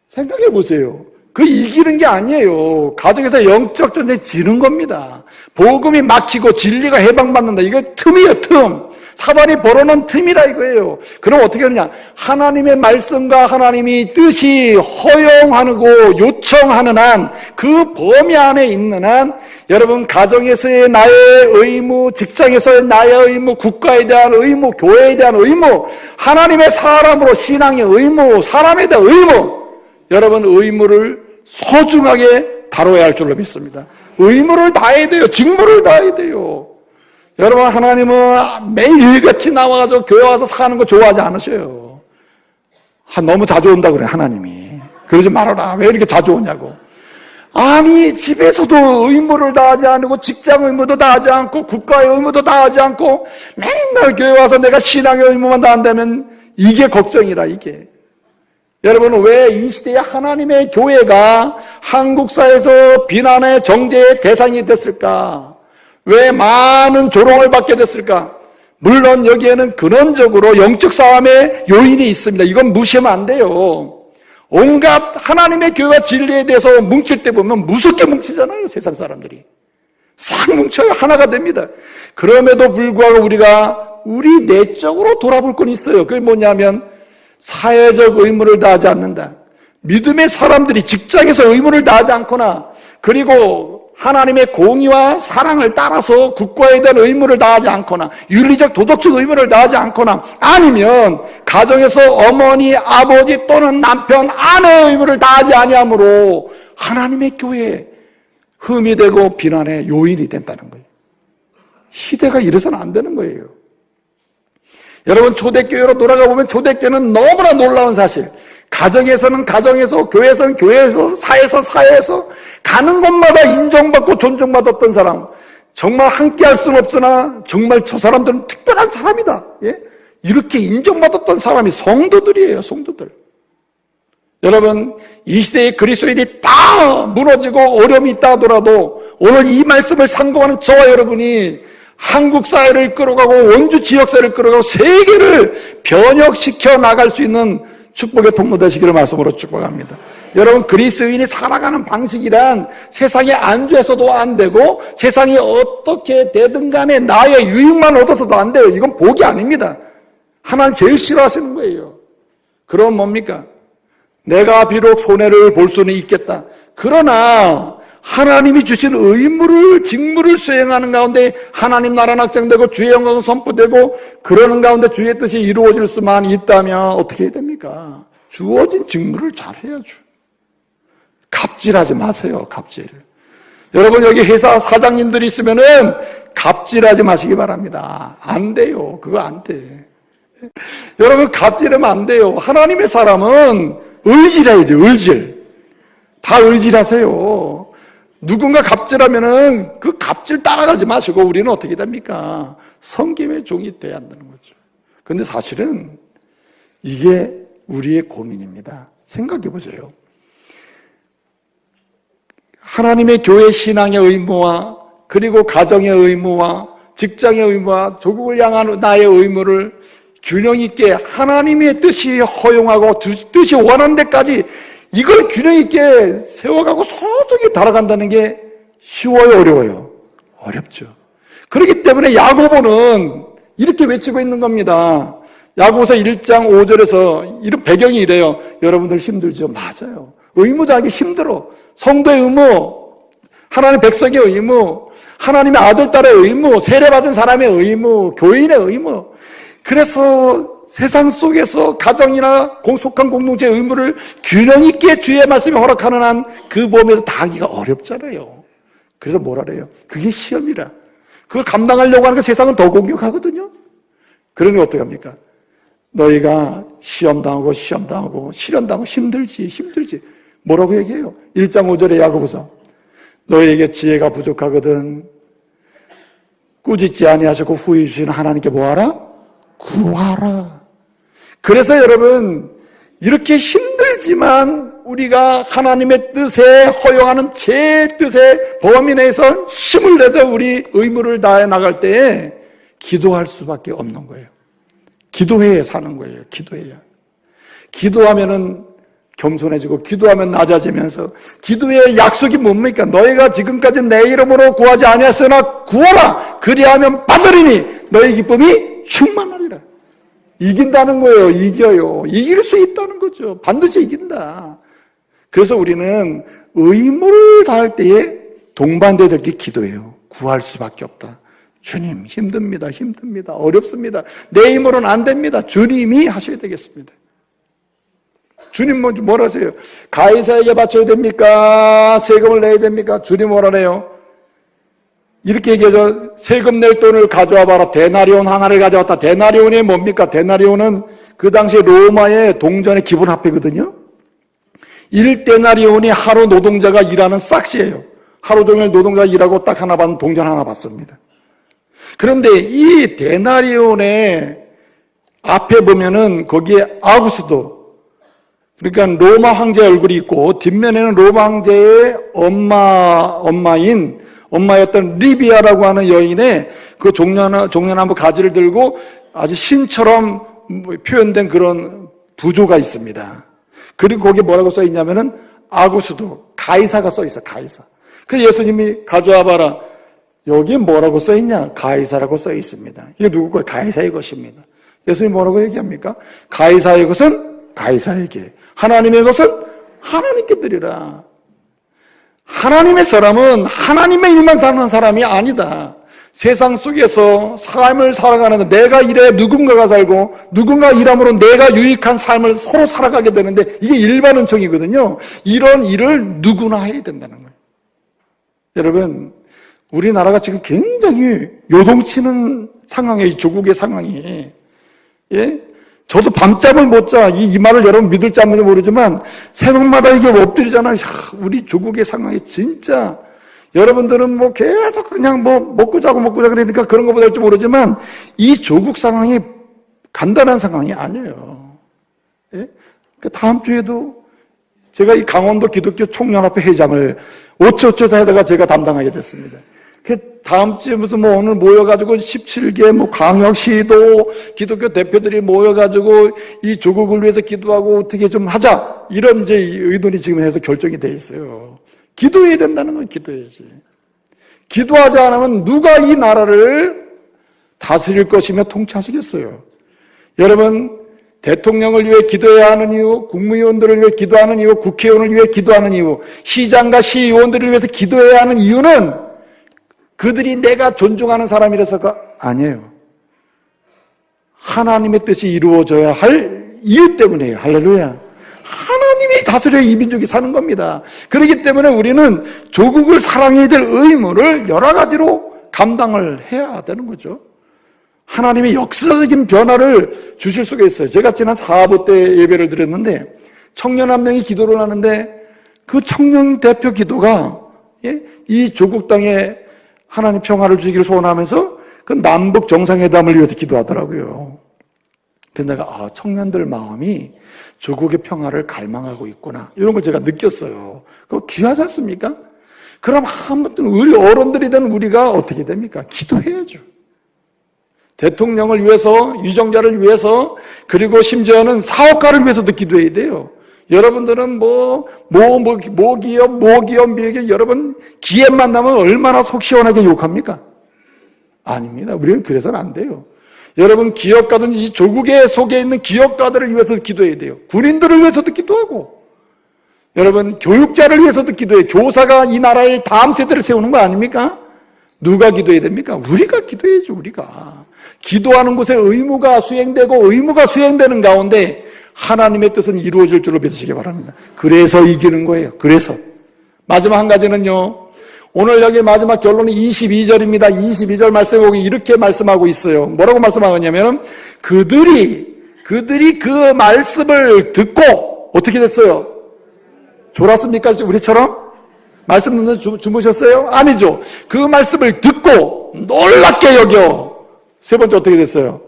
생각해 보세요. 그 이기는 게 아니에요. 가정에서 영적 전쟁이 지는 겁니다. 복음이 막히고 진리가 해방받는다. 이거 틈이에요, 틈. 사단이 벌어놓은 틈이라 이거예요. 그럼 어떻게 하느냐? 하나님의 말씀과 하나님이 뜻이 허용하고 요청하는 한, 그 범위 안에 있는 한, 여러분 가정에서의 나의 의무, 직장에서의 나의 의무, 국가에 대한 의무, 교회에 대한 의무, 하나님의 사람으로 신앙의 의무, 사람에 대한 의무, 여러분 의무를 소중하게 다뤄야 할 줄로 믿습니다. 의무를 다해야 돼요. 직무를 다해야 돼요. 여러분 하나님은 매일 일같이 나와가지고 교회 와서 사는 거 좋아하지 않으셔요. 너무 자주 온다 그래 하나님이. 그러지 말아라. 왜 이렇게 자주 오냐고. 아니 집에서도 의무를 다하지 않고 직장 의무도 다하지 않고 국가의 의무도 다하지 않고 맨날 교회 와서 내가 신앙의 의무만 다한다면 이게 걱정이라 이게. 여러분 왜 이 시대에 하나님의 교회가 한국 사회에서 비난의 정죄의 대상이 됐을까? 왜 많은 조롱을 받게 됐을까? 물론 여기에는 근원적으로 영적 싸움의 요인이 있습니다. 이건 무시하면 안 돼요. 온갖 하나님의 교회와 진리에 대해서 뭉칠 때 보면 무섭게 뭉치잖아요. 세상 사람들이. 싹 뭉쳐요. 하나가 됩니다. 그럼에도 불구하고 우리가 우리 내적으로 돌아볼 건 있어요. 그게 뭐냐면 사회적 의무를 다하지 않는다. 믿음의 사람들이 직장에서 의무를 다하지 않거나 그리고 하나님의 공의와 사랑을 따라서 국가에 대한 의무를 다하지 않거나 윤리적 도덕적 의무를 다하지 않거나 아니면 가정에서 어머니, 아버지 또는 남편, 아내의 의무를 다하지 아니하므로 하나님의 교회에 흠이 되고 비난의 요인이 된다는 거예요. 시대가 이래서는 안 되는 거예요. 여러분 초대교회로 돌아가 보면 초대교회는 너무나 놀라운 사실. 가정에서는 가정에서, 교회에서는 교회에서, 사회에서 사회에서 가는 곳마다 인정받고 존중받았던 사람. 정말 함께 할 수는 없으나 정말 저 사람들은 특별한 사람이다. 예? 이렇게 인정받았던 사람이 성도들이에요. 성도들. 여러분 이 시대의 그리스도인이 다 무너지고 어려움이 있다 하더라도 오늘 이 말씀을 상고하는 저와 여러분이 한국 사회를 끌어가고 원주 지역사회를 끌어가고 세계를 변혁시켜 나갈 수 있는 축복의 통로 되시기를 말씀으로 축복합니다. 여러분 그리스도인이 살아가는 방식이란 세상에 안주해서도 안 되고 세상이 어떻게 되든 간에 나의 유익만 얻어서도 안 돼요. 이건 복이 아닙니다. 하나님 제일 싫어하시는 거예요. 그럼 뭡니까? 내가 비록 손해를 볼 수는 있겠다. 그러나 하나님이 주신 의무를, 직무를 수행하는 가운데 하나님 나라는 확장되고 주의 영광은 선포되고 그러는 가운데 주의 뜻이 이루어질 수만 있다면 어떻게 해야 됩니까? 주어진 직무를 잘 해야죠. 갑질하지 마세요. 갑질. 여러분 여기 회사 사장님들이 있으면은 갑질하지 마시기 바랍니다. 안 돼요. 그거 안 돼. 여러분 갑질하면 안 돼요. 하나님의 사람은 을질해야죠. 을질. 다 을질하세요. 누군가 갑질하면은 그 갑질 따라가지 마시고 우리는 어떻게 됩니까? 섬김의 종이 돼야 한다는 거죠. 그런데 사실은 이게 우리의 고민입니다. 생각해 보세요. 하나님의 교회 신앙의 의무와 그리고 가정의 의무와 직장의 의무와 조국을 향한 나의 의무를 균형 있게 하나님의 뜻이 허용하고 뜻이 원하는 데까지 이걸 균형 있게 세워가고 소중히 달아간다는 게 쉬워요, 어려워요? 어렵죠. 그렇기 때문에 야고보는 이렇게 외치고 있는 겁니다. 야고보서 1장 5절에서 이런 배경이 이래요. 여러분들 힘들죠? 맞아요. 의무다하기 힘들어. 성도의 의무, 하나님 백성의 의무, 하나님의 아들, 딸의 의무, 세례받은 사람의 의무, 교인의 의무. 그래서 세상 속에서 가정이나 속한 공동체의 의무를 균형 있게 주의 말씀이 허락하는 한 그 범위에서 다 하기가 어렵잖아요. 그래서 뭐라 그래요? 그게 시험이라. 그걸 감당하려고 하니까 세상은 더 공격하거든요. 그러니 어떻게 합니까? 너희가 시험당하고 시련당하고 힘들지. 뭐라고 얘기해요? 1장 5절에 야고보서 너희에게 지혜가 부족하거든 꾸짖지 아니하시고 후히 주신 하나님께 뭐하라? 구하라. 그래서 여러분 이렇게 힘들지만 우리가 하나님의 뜻에 허용하는 제 뜻의 범위 내에서 힘을 내서 우리 의무를 다해 나갈 때에 기도할 수밖에 없는 거예요. 기도해야 사는 거예요. 기도해야. 기도하면은 겸손해지고 기도하면 낮아지면서 기도의 약속이 뭡니까? 너희가 지금까지 내 이름으로 구하지 아니하였으나 구하라. 그리하면 받으리니 너희 기쁨이 충만하리라. 이긴다는 거예요. 이겨요. 이길 수 있다는 거죠. 반드시 이긴다. 그래서 우리는 의무를 다할 때에 동반돼야 될 게 기도예요. 구할 수밖에 없다. 주님 힘듭니다. 어렵습니다. 내 힘으로는 안 됩니다. 주님이 하셔야 되겠습니다. 주님 뭐라 하세요? 가이사에게 바쳐야 됩니까? 세금을 내야 됩니까? 주님 뭐라 해요? 이렇게 얘기하죠. 세금 낼 돈을 가져와 봐라. 데나리온 하나를 가져왔다. 데나리온이 뭡니까? 데나리온은 그 당시 로마의 동전의 기본화폐거든요. 1데나리온이 하루 노동자가 일하는 싹시예요. 하루 종일 노동자가 일하고 딱 하나 받는 동전 하나 받습니다. 그런데 이 데나리온의 앞에 보면은 거기에 아구스도, 그러니까 로마 황제의 얼굴이 있고 뒷면에는 로마 황제의 엄마였던 리비아라고 하는 여인의 그 종려나무 가지를 들고 아주 신처럼 표현된 그런 부조가 있습니다. 그리고 거기에 뭐라고 써 있냐면은 아구스도, 가이사가 써 있어. 가이사. 그래서 예수님이 가져와 봐라. 여기에 뭐라고 써 있냐? 가이사라고 써 있습니다. 이게 누구 거예요? 가이사의 것입니다. 예수님 뭐라고 얘기합니까? 가이사의 것은 가이사에게, 하나님의 것은 하나님께 드리라. 하나님의 사람은 하나님의 일만 사는 사람이 아니다. 세상 속에서 삶을 살아가는데 내가 일해 누군가가 살고 누군가 일함으로 내가 유익한 삶을 서로 살아가게 되는데 이게 일반 은총이거든요. 이런 일을 누구나 해야 된다는 거예요. 여러분, 우리나라가 지금 굉장히 요동치는 상황이에요. 이 조국의 상황이. 예? 저도 밤잠을 못 자. 이 말을 여러분 믿을지 안 믿을지 모르지만 새벽마다 이게 엎드리잖아요. 우리 조국의 상황이 진짜, 여러분들은 뭐 계속 그냥 뭐 먹고 자고 그러니까 그런 거보다 할지 모르지만 이 조국 상황이 간단한 상황이 아니에요. 예? 그 다음 주에도 제가 이 강원도 기독교 총연합회 회장을 어쩌다 하다가 제가 담당하게 됐습니다. 그 다음 주에 무슨 뭐 오늘 모여가지고 17개 뭐 광역시도 기독교 대표들이 모여가지고 이 조국을 위해서 기도하고 어떻게 좀 하자, 이런 이제 의논이 지금 해서 결정이 돼 있어요. 기도해야 된다는 건 기도해야지. 기도하지 않으면 누가 이 나라를 다스릴 것이며 통치하시겠어요? 여러분, 대통령을 위해 기도해야 하는 이유, 국무위원들을 위해 기도하는 이유, 국회의원을 위해 기도하는 이유, 시장과 시의원들을 위해서 기도해야 하는 이유는 그들이 내가 존중하는 사람이라서가 아니에요. 하나님의 뜻이 이루어져야 할 이유 때문이에요. 할렐루야. 하나님이 다스려야 이 민족이 사는 겁니다. 그렇기 때문에 우리는 조국을 사랑해야 될 의무를 여러 가지로 감당을 해야 되는 거죠. 하나님의 역사적인 변화를 주실 수가 있어요. 제가 지난 사부 때 예배를 드렸는데 청년 한 명이 기도를 하는데 그 청년 대표 기도가 이 조국 땅에 하나님 평화를 주시기를 소원하면서 그 남북 정상회담을 위해서 기도하더라고요. 그래서 내가 청년들 마음이 조국의 평화를 갈망하고 있구나, 이런 걸 제가 느꼈어요. 그거 귀하지 않습니까? 그럼 아무튼 우리 어른들이 된 우리가 어떻게 됩니까? 기도해야죠. 대통령을 위해서, 위정자를 위해서, 그리고 심지어는 사업가를 위해서도 기도해야 돼요. 여러분들은 모기업, 여러분 기회만 나면 얼마나 속 시원하게 욕합니까? 아닙니다. 우리는 그래서는 안 돼요. 여러분, 기업가든지 조국의 속에 있는 기업가들을 위해서도 기도해야 돼요. 군인들을 위해서도 기도하고, 여러분 교육자를 위해서도 기도해요. 교사가 이 나라의 다음 세대를 세우는 거 아닙니까? 누가 기도해야 됩니까? 우리가 기도해야죠. 우리가 기도하는 곳에 의무가 수행되고, 의무가 수행되는 가운데 하나님의 뜻은 이루어질 줄로 믿으시기 바랍니다. 그래서 이기는 거예요. 그래서 마지막 한 가지는요, 오늘 여기 마지막 결론은 22절입니다. 22절 말씀에 보기 이렇게 말씀하고 있어요. 뭐라고 말씀하냐면 그들이 그 말씀을 듣고 어떻게 됐어요? 졸았습니까? 우리처럼? 말씀 듣는 주무셨어요? 아니죠. 그 말씀을 듣고 놀랍게 여겨. 세 번째 어떻게 됐어요?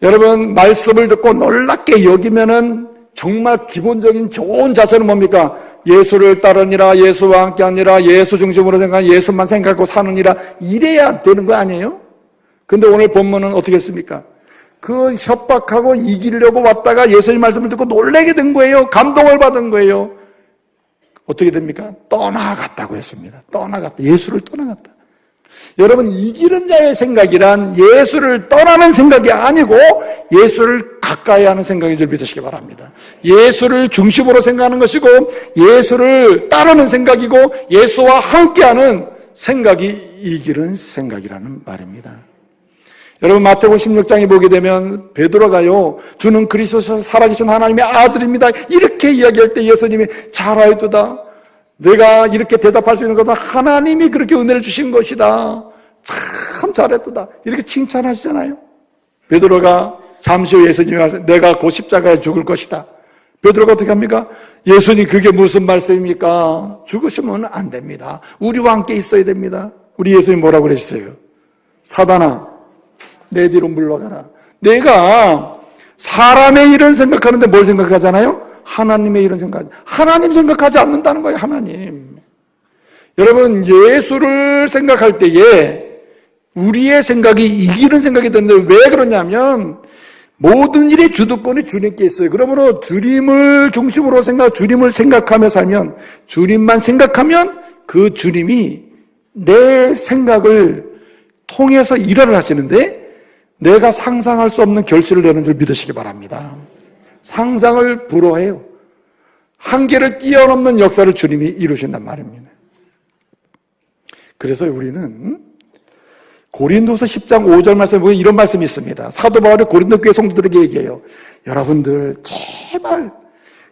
여러분, 말씀을 듣고 놀랍게 여기면은 정말 기본적인 좋은 자세는 뭡니까? 예수를 따르니라, 예수와 함께하니라, 예수 중심으로 생각하니 예수만 생각하고 사느니라. 이래야 되는 거 아니에요? 근데 오늘 본문은 어떻게 했습니까? 그 협박하고 이기려고 왔다가 예수님 말씀을 듣고 놀라게 된 거예요. 감동을 받은 거예요. 어떻게 됩니까? 떠나갔다고 했습니다. 떠나갔다. 예수를 떠나갔다. 여러분, 이기는 자의 생각이란 예수를 떠나는 생각이 아니고 예수를 가까이 하는 생각인 줄 믿으시기 바랍니다. 예수를 중심으로 생각하는 것이고 예수를 따르는 생각이고 예수와 함께하는 생각이 이기는 생각이라는 말입니다. 여러분, 마태복음 16장에 보게 되면 베드로가요, 주는 그리스도께서 살아계신 하나님의 아들입니다, 이렇게 이야기할 때 예수님이 잘하였도다, 내가 이렇게 대답할 수 있는 것은 하나님이 그렇게 은혜를 주신 것이다, 참 잘했도다, 이렇게 칭찬하시잖아요. 베드로가 잠시 후 예수님이 말씀, 내가 곧 십자가에 죽을 것이다. 베드로가 어떻게 합니까? 예수님, 그게 무슨 말씀입니까? 죽으시면 안 됩니다. 우리와 함께 있어야 됩니다. 우리 예수님 뭐라고 그러셨어요? 사단아, 내 뒤로 물러가라. 내가 사람의 일을 생각하는데 뭘 생각하잖아요? 하나님의 일을 생각하지. 하나님 생각하지 않는다는 거예요. 하나님. 여러분, 예수를 생각할 때에 우리의 생각이 이기는 생각이 되는데 왜 그러냐면 모든 일의 주도권이 주님께 있어요. 그러므로 주님을 중심으로 주님을 생각하며 살면, 주님만 생각하면 그 주님이 내 생각을 통해서 일을 하시는데 내가 상상할 수 없는 결실을 내는 줄 믿으시기 바랍니다. 상상을 불허해요. 한계를 뛰어넘는 역사를 주님이 이루신단 말입니다. 그래서 우리는 고린도서 10장 5절 말씀에 보면 이런 말씀이 있습니다. 사도 바울이 고린도 교회 성도들에게 얘기해요. 여러분들 제발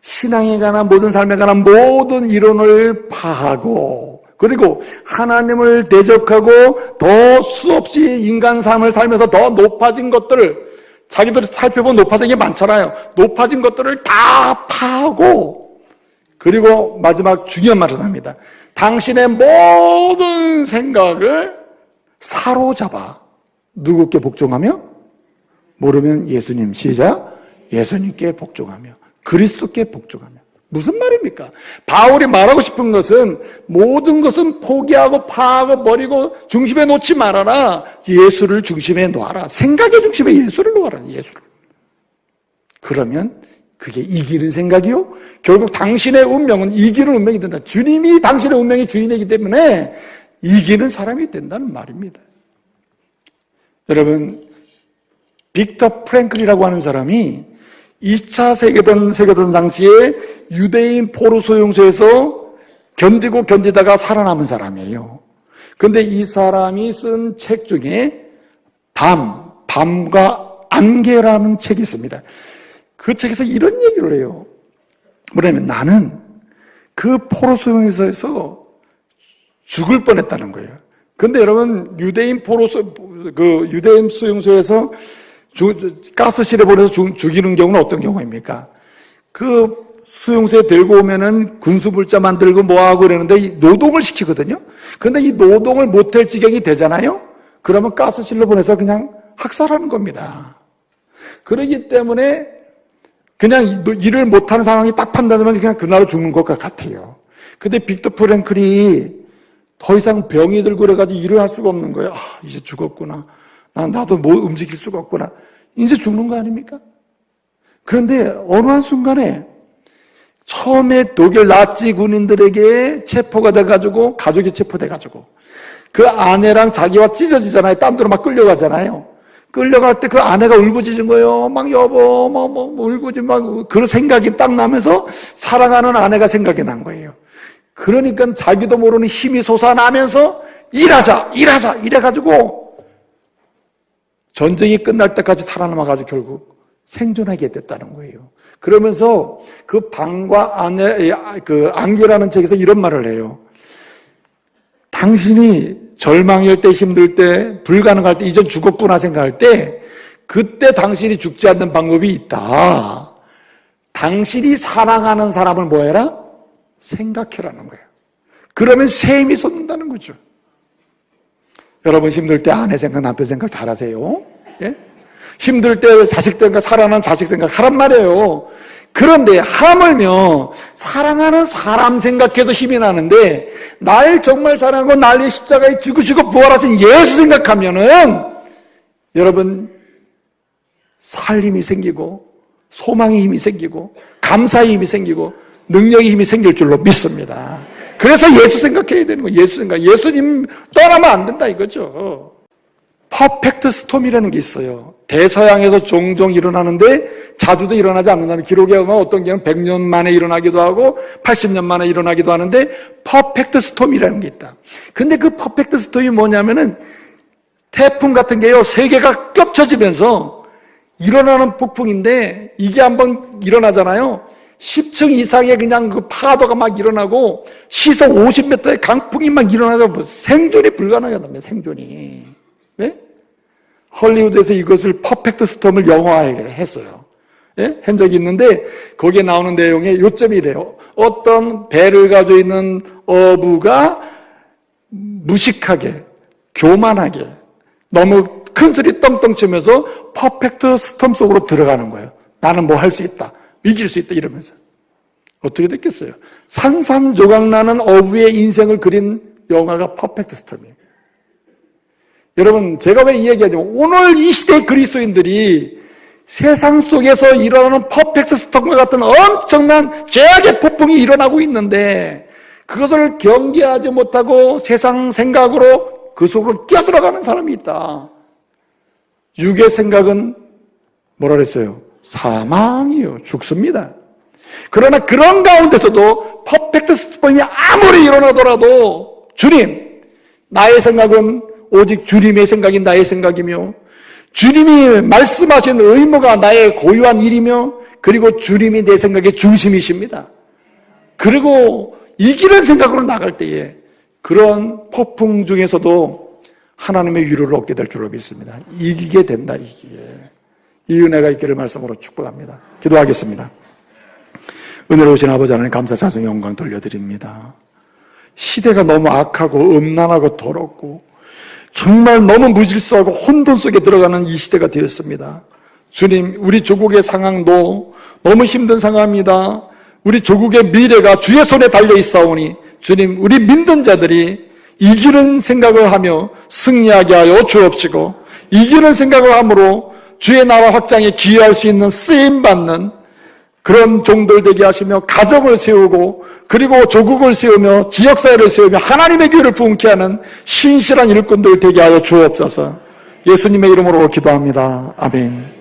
신앙에 관한 모든 삶에 관한 모든 이론을 파하고 그리고 하나님을 대적하고 더 수없이 인간 삶을 살면서 더 높아진 것들을, 자기들이 살펴보면 높아진 게 많잖아요. 높아진 것들을 다 파하고, 그리고 마지막 중요한 말을 합니다. 당신의 모든 생각을 사로잡아 누구께 복종하며? 모르면 예수님, 시작, 예수님께 복종하며 그리스도께 복종하며. 무슨 말입니까? 바울이 말하고 싶은 것은 모든 것은 포기하고 파하고 버리고 중심에 놓지 말아라. 예수를 중심에 놓아라. 생각의 중심에 예수를 놓아라. 예수를. 그러면 그게 이기는 생각이요. 결국 당신의 운명은 이기는 운명이 된다. 주님이 당신의 운명의 주인이기 때문에 이기는 사람이 된다는 말입니다. 여러분, 빅터 프랭클이라고 하는 사람이 2차 세계대전 당시에 유대인 포로 수용소에서 견디다가 살아남은 사람이에요. 근데 이 사람이 쓴 책 중에 밤과 안개라는 책이 있습니다. 그 책에서 이런 얘기를 해요. 뭐냐면 나는 그 포로 수용소에서 죽을 뻔했다는 거예요. 근데 여러분, 유대인 수용소에서 가스실에 보내서 죽이는 경우는 어떤 경우입니까? 그 수용소에 들고 오면은 군수불자 만들고 뭐하고 그러는데 노동을 시키거든요? 근데 이 노동을 못할 지경이 되잖아요? 그러면 가스실로 보내서 그냥 학살하는 겁니다. 그렇기 때문에 그냥 일을 못하는 상황이 딱 판단하면 그냥 그날로 죽는 것 같아요. 근데 빅터 프랭클이 더 이상 병이 들고 그래가지고 일을 할 수가 없는 거예요. 이제 죽었구나. 나도 뭐 움직일 수가 없구나. 이제 죽는 거 아닙니까? 그런데 어느 한순간에 처음에 독일 나치 군인들에게 체포가 돼가지고, 가족이 체포돼가지고, 그 아내랑 자기와 찢어지잖아요. 딴 데로 막 끌려가잖아요. 끌려갈 때 그 아내가 울고짖은 거예요. 막 여보, 울고짖, 그런 생각이 딱 나면서 사랑하는 아내가 생각이 난 거예요. 그러니까 자기도 모르는 힘이 솟아나면서 일하자 이래가지고 전쟁이 끝날 때까지 살아남아가지고 결국 생존하게 됐다는 거예요. 그러면서 그 방과 안에 그 안개라는 책에서 이런 말을 해요. 당신이 절망일 때, 힘들 때, 불가능할 때, 이젠 죽었구나 생각할 때 그때 당신이 죽지 않는 방법이 있다. 당신이 사랑하는 사람을 뭐 해라? 생각해라는 거예요. 그러면 새 힘이 솟는다는 거죠. 여러분 힘들 때 아내 생각, 남편 생각 잘하세요? 예? 힘들 때 자식 생각, 사랑하는 자식 생각 하란 말이에요. 그런데 하물며 사랑하는 사람 생각해도 힘이 나는데 날 정말 사랑하고 날 십자가에 죽으시고 부활하신 예수 생각하면은 여러분 살림이 생기고 소망의 힘이 생기고 감사의 힘이 생기고 능력의 힘이 생길 줄로 믿습니다. 그래서 예수 생각해야 되는 거예요. 예수 생각. 예수님 떠나면 안 된다 이거죠. 퍼펙트 스톰이라는 게 있어요. 대서양에서 종종 일어나는데 자주도 일어나지 않는다는 기록에 보면 어떤 경우는 100년 만에 일어나기도 하고 80년 만에 일어나기도 하는데 퍼펙트 스톰이라는 게 있다. 근데 그 퍼펙트 스톰이 뭐냐면은 태풍 같은 게요. 세계가 겹쳐지면서 일어나는 폭풍인데 이게 한번 일어나잖아요. 10층 이상의 그냥 그 파도가 막 일어나고 시속 50m의 강풍이 막 일어나서 뭐 생존이 불가능하다면 생존이. 네? 헐리우드에서 이것을 퍼펙트 스톰을 영화화했어요. 예? 한 적이 있는데 거기에 나오는 내용의 요점이 이래요. 어떤 배를 가지고 있는 어부가 무식하게 교만하게 너무 큰 소리 떵떵 치면서 퍼펙트 스톰 속으로 들어가는 거예요. 나는 뭐 할 수 있다. 이길 수 있다 이러면서. 어떻게 됐겠어요? 산산조각나는 어부의 인생을 그린 영화가 퍼펙트 스톰이에요. 여러분 제가 왜 이 얘기하냐면 오늘 이 시대의 그리스도인들이 세상 속에서 일어나는 퍼펙트 스톰과 같은 엄청난 죄악의 폭풍이 일어나고 있는데 그것을 경계하지 못하고 세상 생각으로 그 속으로 끼어들어가는 사람이 있다. 육의 생각은 뭐라 그랬어요? 사망이요. 죽습니다. 그러나 그런 가운데서도 퍼펙트 스톰이 아무리 일어나더라도 주님, 나의 생각은 오직 주님의 생각이 나의 생각이며 주님이 말씀하신 의무가 나의 고유한 일이며 그리고 주님이 내 생각의 중심이십니다. 그리고 이기는 생각으로 나갈 때에 그런 폭풍 중에서도 하나님의 위로를 얻게 될 줄로 믿습니다. 이기게 된다, 이기게. 이 은혜가 있기를 말씀으로 축복합니다. 기도하겠습니다. 은혜로우신 아버지 하나님 감사, 자성, 영광 돌려드립니다. 시대가 너무 악하고 음란하고 더럽고 정말 너무 무질서하고 혼돈 속에 들어가는 이 시대가 되었습니다. 주님, 우리 조국의 상황도 너무 힘든 상황입니다. 우리 조국의 미래가 주의 손에 달려 있사오니 주님, 우리 믿는 자들이 이기는 생각을 하며 승리하게 하여 주옵시고 이기는 생각을 함으로 주의 나라 확장에 기여할 수 있는 쓰임받는 그런 종들 되게 하시며 가정을 세우고 그리고 조국을 세우며 지역사회를 세우며 하나님의 교회를 부흥케 하는 신실한 일꾼들 되게 하여 주옵소서. 예수님의 이름으로 기도합니다. 아멘.